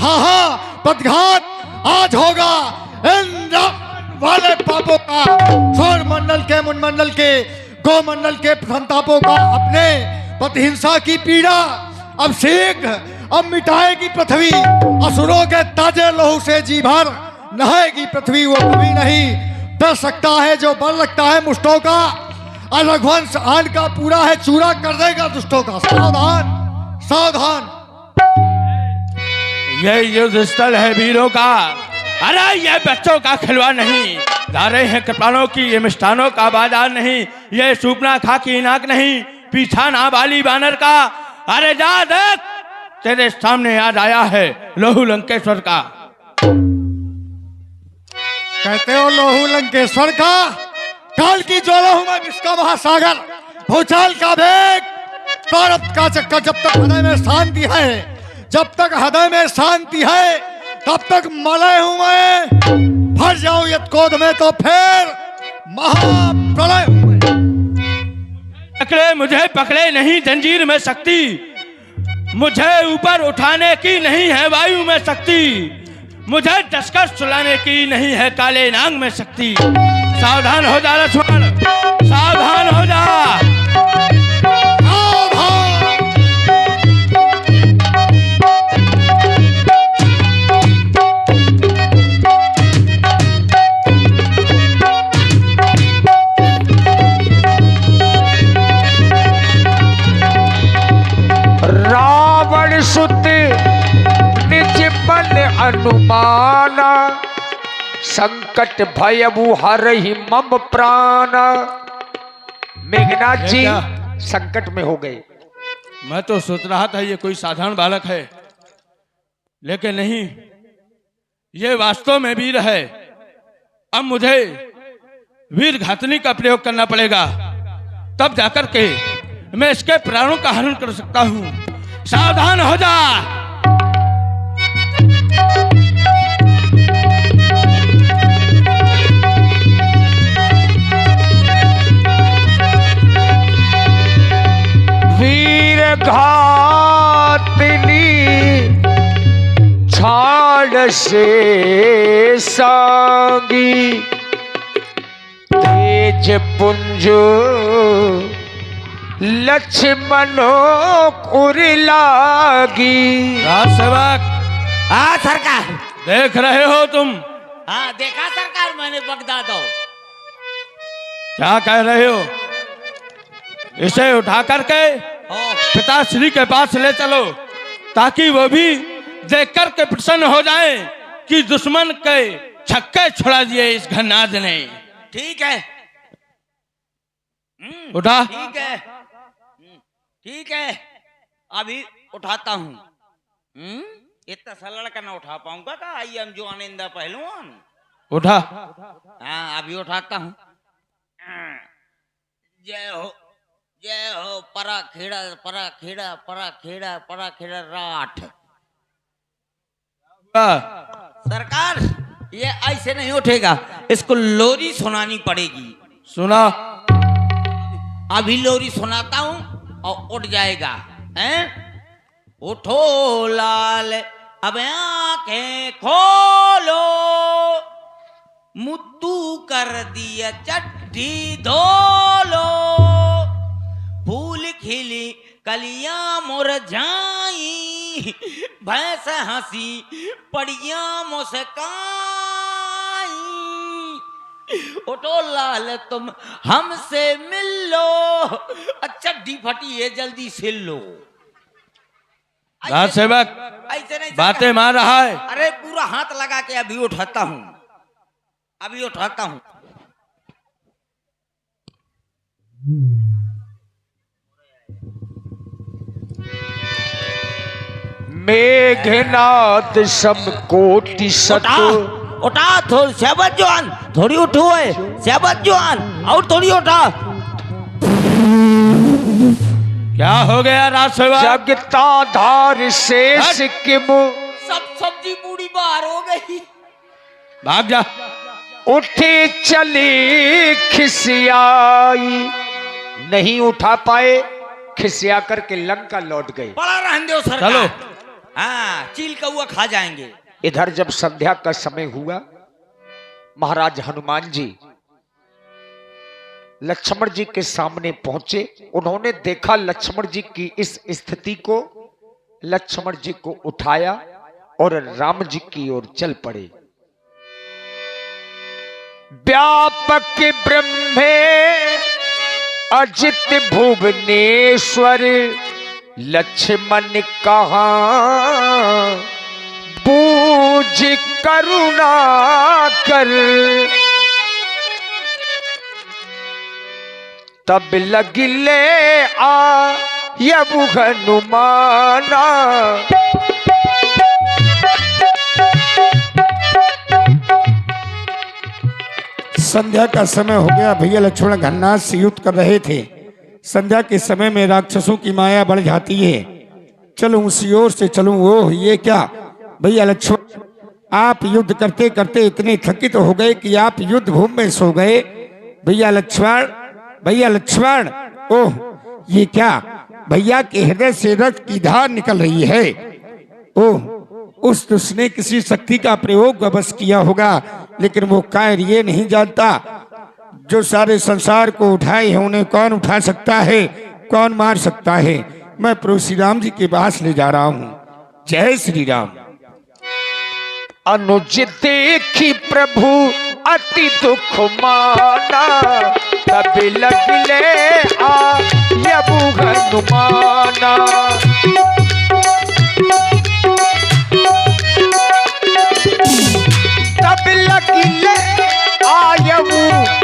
हाँ हाँ, पदघात आज होगा इन वाले पापों का, सौर मंडल के, मुंडमंडल के, गोमंडल के संतापों का, अपने प्रतिहिंसा की पीड़ा अब शीघ्र अब मिटाएगी पृथ्वी। असुरों के ताजे लहू से जी भर नहाएगी पृथ्वी, वो कभी नहीं डर सकता है जो बल लगता है मुष्टों का। रघुवंश आन का पूरा है, चूरा कर देगा दुष्टों का। सावधान सावधान। ये युद्ध स्थल है वीरों का, अरे ये बच्चों का खिलवाड़ नहीं। जा रहे हैं कृपाणों की ये मिष्ठानों का बाजार नहीं, ये सूपना खा की नाक नहीं, पीछा ना बाली बानर का। अरे जा देख, तेरे सामने आज आया है लोहू लंकेश्वर का। कहते हो लोहू लंकेश्वर का? काल की ज्वाला हूं मैं, विश्व महासागर, भूचाल का वेग, प्रारब्ध का चक्कर। जब तक हृदय में शांति है, जब तक हृदय में शांति है, तब तक मलय हूं मैं। भर जाऊं यद क्रोध में तो फिर महाप्रलय हूं मैं। पकड़े मुझे पकड़े नहीं जंजीर में शक्ति, मुझे ऊपर उठाने की नहीं है वायु में शक्ति, मुझे डसकर सुलाने की नहीं है काले नाग में शक्ति। सावधान हो जा लक्ष्मण, सावधान हो जा। रावण सुत निज मन अनुमाना, संकट भयबु हरहि मम प्राण। मेघनाथ जी संकट में हो गए। मैं तो सोच रहा था ये कोई साधारण बालक है, लेकिन नहीं, ये वास्तव में वीर है। अब मुझे वीर घातनी का प्रयोग करना पड़ेगा, तब जाकर के मैं इसके प्राणों का हरण कर सकता हूं। सावधान हो जा। वीर घातनी छाड़ से सांगी, तेज पुंज लक्ष्मणो उर लागी। सेवक, हाँ सरकार। देख रहे हो तुम? हाँ देखा सरकार, मैंने बगदाद हो। क्या कह रहे हो? इसे उठा करके पिताश्री के पास ले चलो, ताकि वो भी देख कर के प्रसन्न हो जाए कि दुश्मन के छक्के छुड़ा दिए इस घनाद ने। ठीक है, उठा। ठीक है, ठीक है, अभी उठाता हूँ। इतना सा लड़का ना उठा पाऊंगा का? आई एम जो आनंदा पहलवान। उठा। हाँ अभी उठाता हूँ। जय हो, जय हो, परा खेड़ा, परा खेड़ा, परा खेड़ा, परा खेड़ा राठ। सरकार ये ऐसे नहीं उठेगा, इसको लोरी सुनानी पड़ेगी। सुना। अभी लोरी सुनाता हूँ और उठ जाएगा। हैं? उठो लाल अब आंखें खोलो, मुद्दू कर दिया चट्टी धोलो, फूल खिली कलियां मुरझाई, भैंस हंसी पड़ियां मुस्काई। उठो लाल तुम हमसे मिल लो, अच्छा डी फटी है जल्दी सिल लो। सेवक ऐसे नहीं बातें मार रहा है। अरे पूरा हाथ लगा के अभी उठाता हूँ, अभी उठाता हूँ। मेघनाथ सम कोटि सत। उठा थोड़ी शहबत जवान, थोड़ी उठो है शहबत जवान, और थोड़ी उठा। क्या हो गया राजसेवक? जगता धार से सिक्किम, सब सब्जी पूरी बाहर हो गई। भाग जा। उठे चली खिसियाई, नहीं उठा पाए, खिसिया करके लंका लौट गए। बड़ा रहन दो सरकार। चलो हाँ, चील कौआ खा जाएंगे। इधर जब संध्या का समय हुआ, महाराज हनुमान जी लक्ष्मण जी के सामने पहुंचे। उन्होंने देखा लक्ष्मण जी की इस स्थिति को, लक्ष्मण जी को उठाया और राम जी की ओर चल पड़े। व्यापक ब्रह्मे अजित भुवनेश्वर, लक्ष्मण कहा बूझ करुणा कर। तब लगिले आयबु हनुमाना, संध्या का समय हो गया भैया। लक्ष्मण घन्नाथ से युद्ध कर रहे थे। संध्या के समय में राक्षसों की माया बढ़ जाती है। चलूं उसी ओर से चलूं, ओह ये क्या भैया लक्ष्मण, आप युद्ध करते करते इतने थकित हो गए कि आप युद्ध भूमि में सो गए। भैया लक्ष्मण, भैया लक्ष्मण, ओह ये क्या, भैया के हृदय से रक्त की धार निकल रही है। ओह उस उसने किसी शक्ति का प्रयोग बस किया होगा, लेकिन वो कायर ये नहीं जानता जो सारे संसार को उठाए हैं उन्हें कौन उठा सकता है, कौन मार सकता है। मैं प्रभु श्री राम जी के पास ले जा रहा हूँ। जय श्री राम। अनुज देखी प्रभु अति दुख माना, तब लगले आयबु हनुमाना। तब लगिले आयबु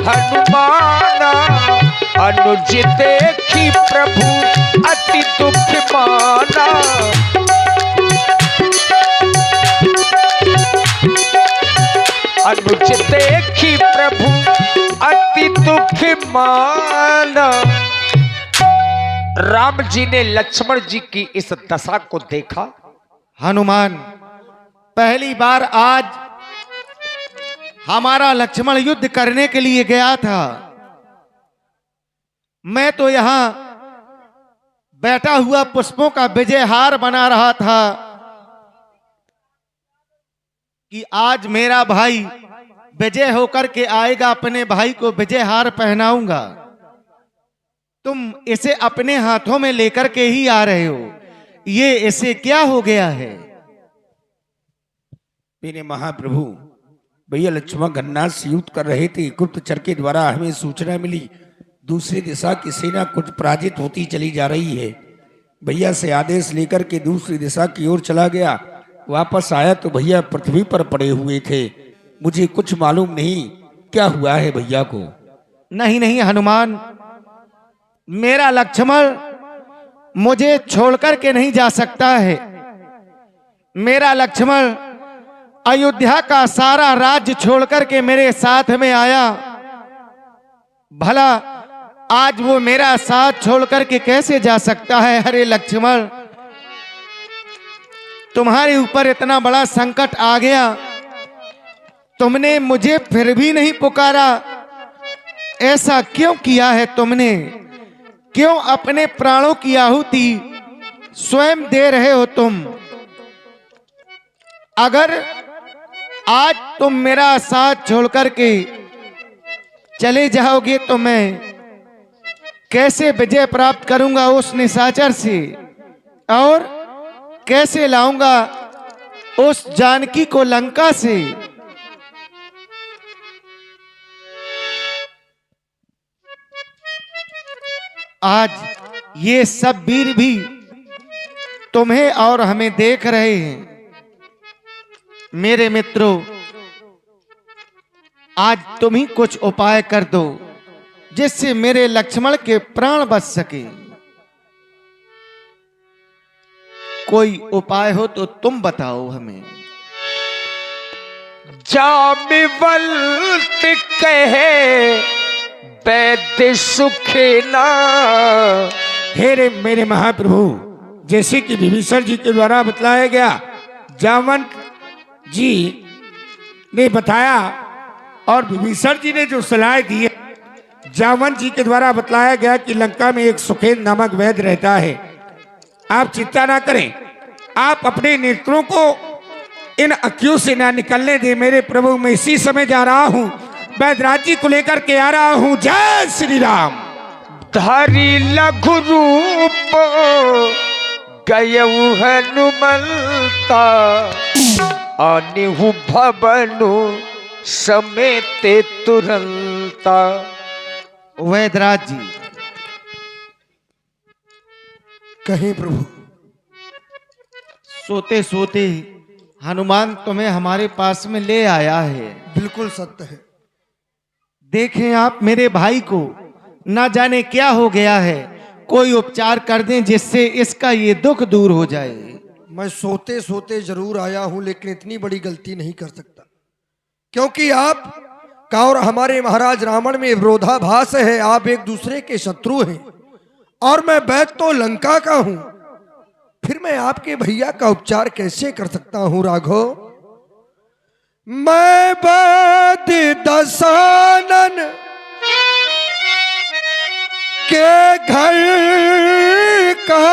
हनुमाना, अनुज देखी प्रभु अति दुख माना। अनुज देखी प्रभु अति दुख माना। राम जी ने लक्ष्मण जी की इस दशा को देखा। हनुमान, पहली बार आज हमारा लक्ष्मण युद्ध करने के लिए गया था। मैं तो यहां बैठा हुआ पुष्पों का विजय हार बना रहा था कि आज मेरा भाई विजय होकर के आएगा, अपने भाई को विजय हार पहनाऊंगा। तुम इसे अपने हाथों में लेकर के ही आ रहे हो, ये इसे क्या हो गया है? मेरे महाप्रभु, भैया लक्ष्मण घन्नाथ से युद्ध कर रहे थे। गुप्तचर के द्वारा हमें सूचना मिली दूसरी दिशा की सेना कुछ पराजित होती चली जा रही है। भैया से आदेश लेकर के दूसरी दिशा की ओर चला गया। वापस आया तो भैया पृथ्वी पर पड़े हुए थे। मुझे कुछ मालूम नहीं क्या हुआ है भैया को। नहीं नहीं हनुमान, मेरा लक्ष्मण मुझे छोड़कर के नहीं जा सकता है। मेरा लक्ष्मण अयोध्या का सारा राज्य छोड़कर के मेरे साथ में आया। भला आज वो मेरा साथ छोड़कर के कैसे जा सकता है? अरे लक्ष्मण, तुम्हारे ऊपर इतना बड़ा संकट आ गया, तुमने मुझे फिर भी नहीं पुकारा। ऐसा क्यों किया है तुमने? क्यों अपने प्राणों की आहुति स्वयं दे रहे हो तुम? अगर आज तुम मेरा साथ छोड़कर के चले जाओगे तो मैं कैसे विजय प्राप्त करूंगा उस निशाचर से, और कैसे लाऊंगा उस जानकी को लंका से? आज ये सब वीर भी तुम्हें और हमें देख रहे हैं। मेरे मित्रों, आज तुम ही कुछ उपाय कर दो जिससे मेरे लक्ष्मण के प्राण बच सके। कोई उपाय हो तो तुम बताओ हमें। जामिवंत कहे वैद्य सुखेना। हे रे मेरे महाप्रभु, जैसे कि विभीषण जी के द्वारा बतलाया गया, जामवंत जी ने बताया और विभीषण जी ने जो सलाह दी है, जामवंत जी के द्वारा बतलाया गया कि लंका में एक सुखेन नामक वैद्य रहता है। आप चिंता ना करें, आप अपने नेत्रों को इन अखियों से ना निकलने दे मेरे प्रभु। मैं इसी समय जा रहा हूँ, वैदराज जी को लेकर के आ रहा हूँ। जय श्री राम। धारी लघु रूप गयऊ हनुमंता, आनिहु भवनु समेते तुरंता। वैदराज जी कहीं प्रभु, सोते सोते हनुमान तुम्हें हमारे पास में ले आया है। बिल्कुल सत्य है। देखें आप मेरे भाई को, ना जाने क्या हो गया है, कोई उपचार कर दें जिससे इसका ये दुख दूर हो जाए। मैं सोते सोते जरूर आया हूं, लेकिन इतनी बड़ी गलती नहीं कर सकता, क्योंकि आप का और हमारे महाराज रावण में विरोधाभास है। आप एक दूसरे के शत्रु हैं और मैं बैद तो लंका का हूं, फिर मैं आपके भैया का उपचार कैसे कर सकता हूं राघव? मैं बैद दशानन के घर का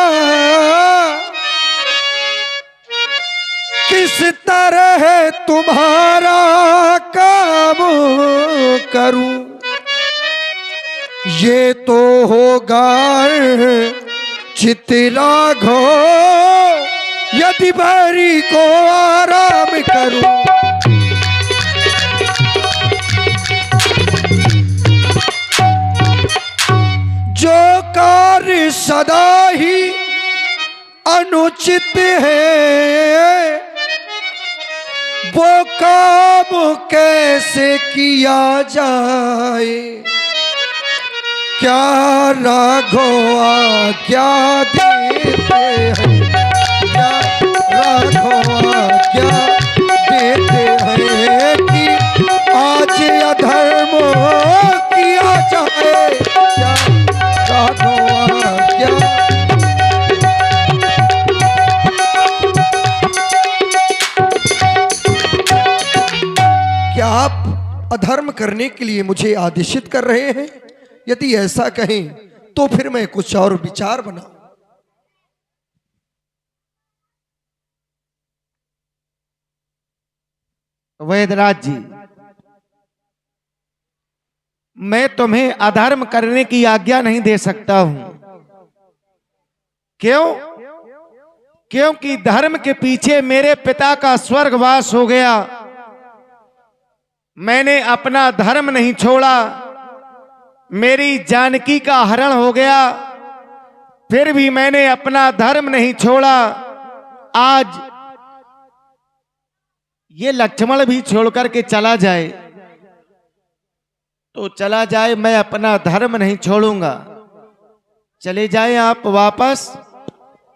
किस तरह तुम्हारा काम करूं? ये तो होगा चित राघव, यदि बैरी को आराम करूं। जो कार्य सदा ही अनुचित है, वो काम कैसे किया जाए? क्या राघव आज्ञा देते हैं, क्या राघव आज्ञा देते हैं कि आज अधर्म किया जाए? क्या राघव आज्ञा? क्या आप अधर्म करने के लिए मुझे आदेशित कर रहे हैं? यदि ऐसा कहें तो फिर मैं कुछ और विचार बनाऊं। वैदराज जी, मैं तुम्हें अधर्म करने की आज्ञा नहीं दे सकता हूं। क्यों? क्योंकि धर्म के पीछे मेरे पिता का स्वर्गवास हो गया। मैंने अपना धर्म नहीं छोड़ा, मेरी जानकी का हरण हो गया, फिर भी मैंने अपना धर्म नहीं छोड़ा। आज ये लक्ष्मण भी छोड़कर के चला जाए तो चला जाए, मैं अपना धर्म नहीं छोड़ूंगा। चले जाए आप वापस,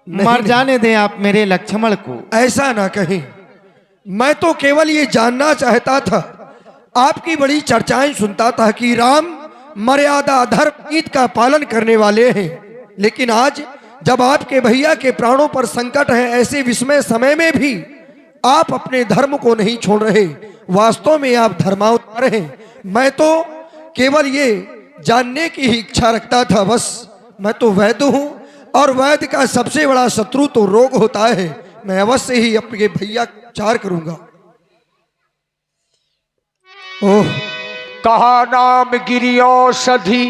मर जाने दें आप मेरे लक्ष्मण को। ऐसा ना कहें, मैं तो केवल ये जानना चाहता था, आपकी बड़ी चर्चाएं सुनता था कि राम मर्यादा धर्म नीति का पालन करने वाले हैं, लेकिन आज जब आपके भैया के प्राणों पर संकट है, ऐसे विस्मय समय में भी आप अपने धर्म को नहीं छोड़ रहे। वास्तव में आप धर्मावतार हैं। मैं तो केवल ये जानने की ही इच्छा रखता था बस। मैं तो वैद्य हूं और वैद्य का सबसे बड़ा शत्रु तो रोग होता है। मैं अवश्य ही अपने भैया उपचार करूंगा। ओह, कहा नाम गिरियोषधि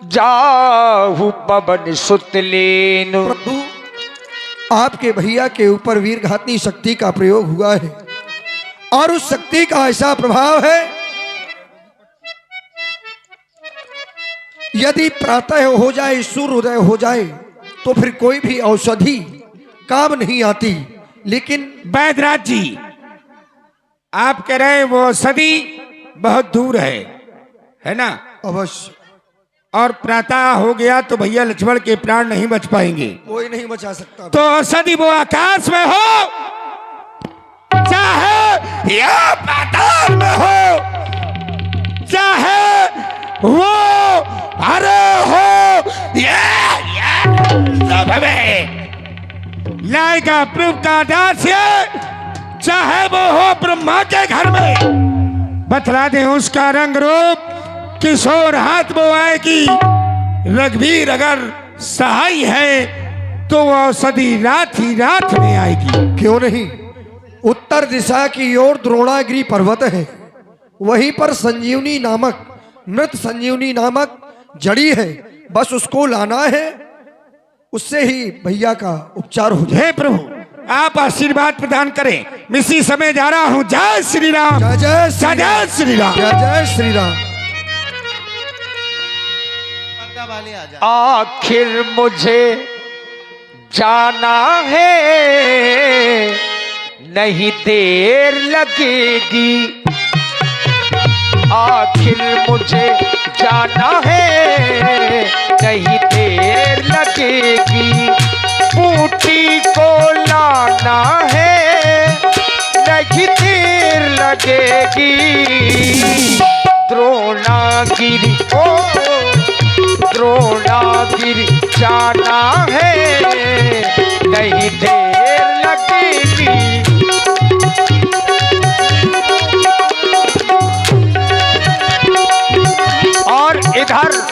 जाहु पवन सुतलेनु। प्रभु, आपके भैया के ऊपर वीर घातनी शक्ति का प्रयोग हुआ है और उस शक्ति का ऐसा प्रभाव है, यदि प्रातः हो जाए, सूर्योदय हो जाए तो फिर कोई भी औषधि काम नहीं आती। लेकिन वैदराज जी, आप कह रहे हैं वो औषधि बहुत दूर है ना? अवश्य, और प्रातः हो गया तो भैया लक्ष्मण के प्राण नहीं बच पाएंगे। कोई नहीं बचा सकता। तो औषधि वो आकाश में हो, चाहे या पाताल में हो, चाहे वो हरे हो या सब में लाएगा प्रभु का दास्य, चाहे वो हो ब्रह्मा के घर में। बतला दे उसका रंग रूप, किशोर हाथ वो आएगी। रघुवीर अगर सहाय है तो वो औषधि रात ही रात में आएगी। क्यों नहीं, उत्तर दिशा की ओर द्रोणागिरी पर्वत है, वहीं पर संजीवनी नामक मृत संजीवनी नामक जड़ी है, बस उसको लाना है, उससे ही भैया का उपचार हो जाए। हे प्रभु आप आशीर्वाद प्रदान करें, मैं इसी समय जा रहा हूँ। जय श्री राम, जय जय श्री जय राम, श्री राम। जय जय श्री राम। आखिर मुझे जाना है, नहीं देर लगेगी। आखिर मुझे जाना है, नहीं देर लगेगी। बूटी को लाना है, नहीं देर लगेगी। द्रोणागिरी ओ द्रोणागिरी जाना है, नहीं देर लगेगी। और इधर